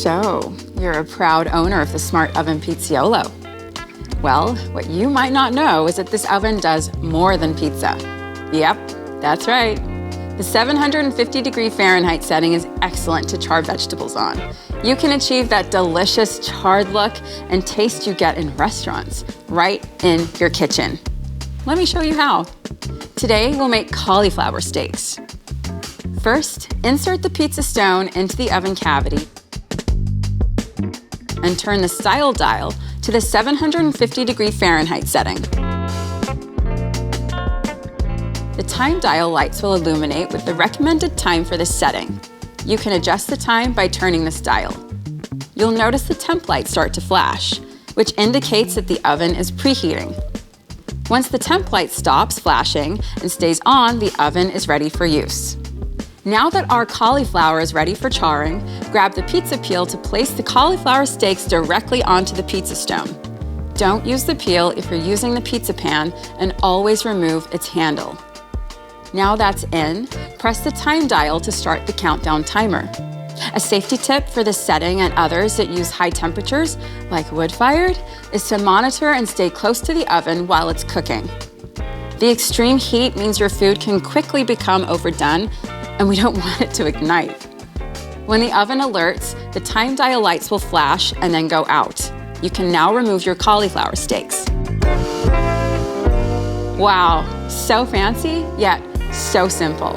So, you're a proud owner of the Smart Oven Pizzaiolo. Well, what you might not know is that this oven does more than pizza. Yep, that's right. The 750 Fahrenheit setting is excellent to char vegetables on. You can achieve that delicious charred look and taste you get in restaurants, right in your kitchen. Let me show you how. Today, we'll make cauliflower steaks. First, insert the pizza stone into the oven cavity and turn the style dial to the 750 Fahrenheit setting. The time dial lights will illuminate with the recommended time for this setting. You can adjust the time by turning this dial. You'll notice the temp light start to flash, which indicates that the oven is preheating. Once the temp light stops flashing and stays on, the oven is ready for use. Now that our cauliflower is ready for charring, grab the pizza peel to place the cauliflower steaks directly onto the pizza stone. Don't use the peel if you're using the pizza pan, and always remove its handle. Now that's in, press the time dial to start the countdown timer. A safety tip for this setting and others that use high temperatures, like wood-fired, is to monitor and stay close to the oven while it's cooking. The extreme heat means your food can quickly become overdone, and we don't want it to ignite. When the oven alerts, the time dial lights will flash and then go out. You can now remove your cauliflower steaks. Wow, so fancy, yet so simple.